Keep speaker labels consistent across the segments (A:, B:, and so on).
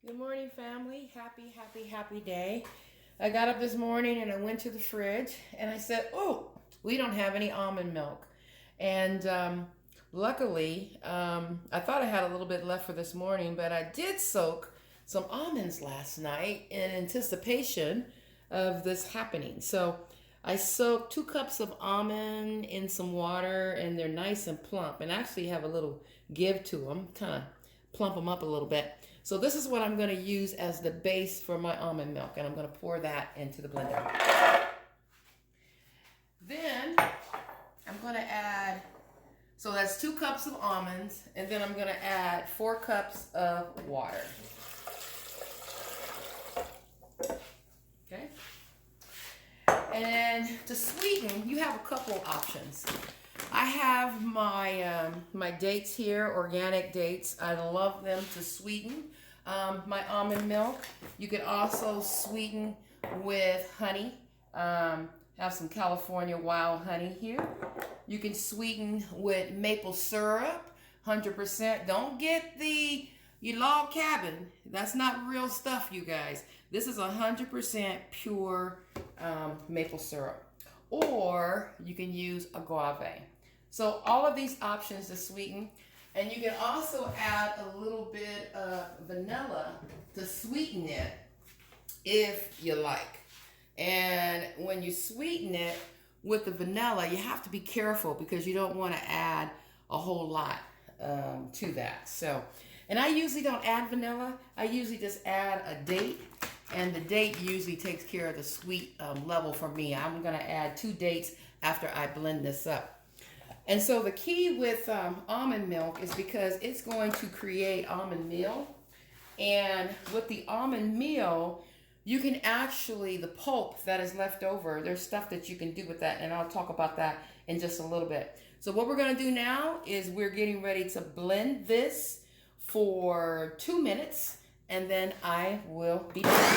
A: Good morning, family. Happy, happy, happy day. I got up this morning and I went to the fridge and I said, oh, we don't have any almond milk. And luckily, I thought I had a little bit left for this morning, but I did soak some almonds last night in anticipation of this happening. So I soaked 2 cups of almond in some water and they're nice and plump and actually have a little give to them, kind of plump them up a little bit. So this is what I'm going to use as the base for my almond milk, and I'm going to pour that into the blender. Then I'm going to add, so that's 2 cups of almonds, and then I'm going to add 4 cups of water. Okay. And to sweeten, you have a couple options. I have my dates here, organic dates. I love them to sweeten my almond milk. You can also sweeten with honey. Have some California wild honey here. You can sweeten with maple syrup, 100%. Don't get your log cabin. That's not real stuff, you guys. This is 100% pure maple syrup. Or you can use agave. So all of these options to sweeten. And you can also add a little bit of vanilla to sweeten it if you like. And when you sweeten it with the vanilla, you have to be careful because you don't want to add a whole lot to that. So, and I usually don't add vanilla. I usually just add a date. And the date usually takes care of the sweet level for me. I'm going to add 2 dates after I blend this up. And so the key with almond milk is because it's going to create almond meal. And with the almond meal, you can actually, the pulp that is left over, there's stuff that you can do with that. And I'll talk about that in just a little bit. So what we're going to do now is we're getting ready to blend this for 2 minutes. And then I will be back.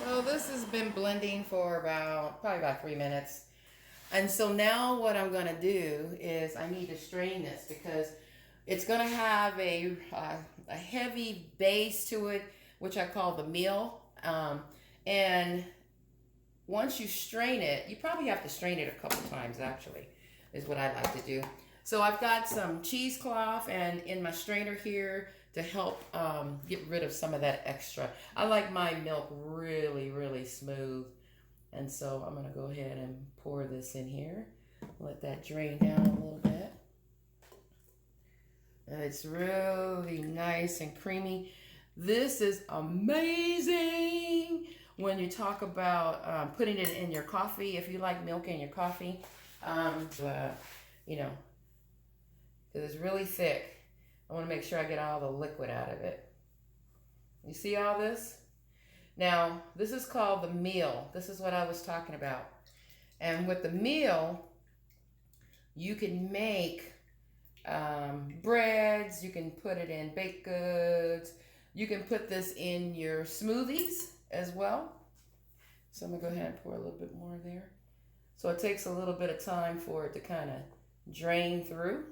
A: So this has been blending for probably about 3 minutes. And so now what I'm going to do is I need to strain this because it's going to have a heavy base to it, which I call the meal. And once you strain it, you probably have to strain it a couple times actually, is what I like to do. So I've got some cheesecloth and in my strainer here to help get rid of some of that extra. I like my milk really, really smooth. And so I'm gonna go ahead and pour this in here. Let that drain down a little bit. And it's really nice and creamy. This is amazing when you talk about putting it in your coffee. If you like milk in your coffee, you know, because it's really thick. I want to make sure I get all the liquid out of it. You see all this? Now, this is called the meal. This is what I was talking about. And with the meal, you can make breads. You can put it in baked goods. You can put this in your smoothies as well. So I'm going to go ahead and pour a little bit more there. So it takes a little bit of time for it to kind of drain through.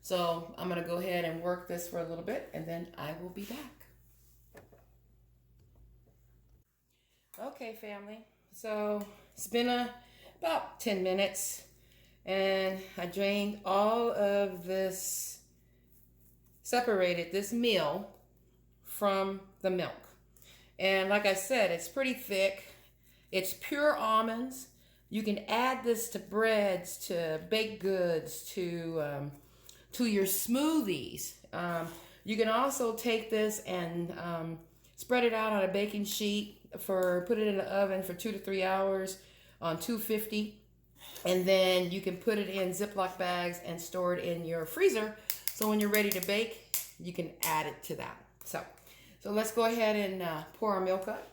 A: So I'm going to go ahead and work this for a little bit and then I will be back. Okay, family. So it's been about 10 minutes and I drained all of this, separated this meal from the milk. And like I said, it's pretty thick. It's pure almonds. You can add this to breads, to baked goods, to your smoothies. You can also take this and spread it out on a baking sheet put it in the oven for 2 to 3 hours on 250. And then you can put it in Ziploc bags and store it in your freezer. So when you're ready to bake, you can add it to that. So let's go ahead and pour our milk up.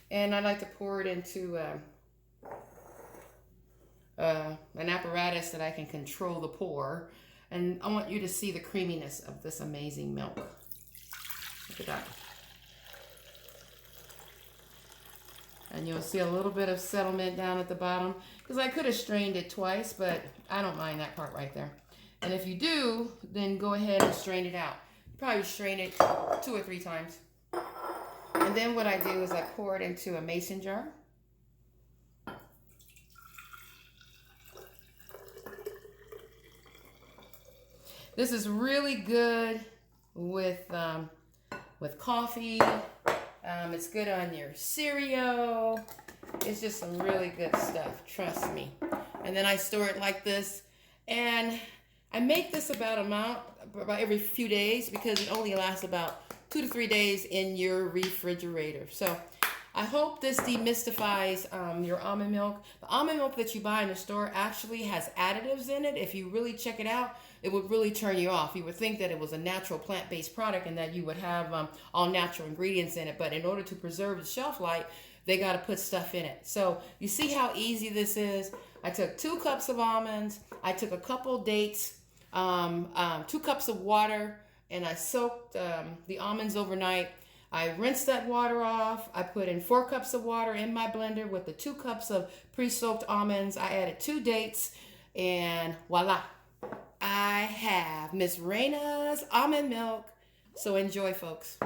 A: And I like to pour it into an apparatus that I can control the pour. And I want you to see the creaminess of this amazing milk. Look at that. And you'll see a little bit of settlement down at the bottom because I could have strained it twice, but I don't mind that part right there. And if you do, then go ahead and strain it out. Probably strain it 2 or 3 times. And then what I do is I pour it into a mason jar. This is really good with coffee. It's good on your cereal. It's just some really good stuff, trust me. And then I store it like this. And I make this about every few days because it only lasts about 2 to 3 days in your refrigerator. So I hope this demystifies your almond milk. The almond milk that you buy in the store actually has additives in it. If you really check it out, it would really turn you off. You would think that it was a natural plant-based product and that you would have all natural ingredients in it. But in order to preserve the shelf life, they got to put stuff in it. So you see how easy this is? I took 2 cups of almonds. I took a couple dates, 2 cups of water, and I soaked the almonds overnight. I rinsed that water off. I put in 4 cups of water in my blender with the 2 cups of pre-soaked almonds. I added 2 dates, and voila. I have Miss Reina's almond milk. So enjoy, folks.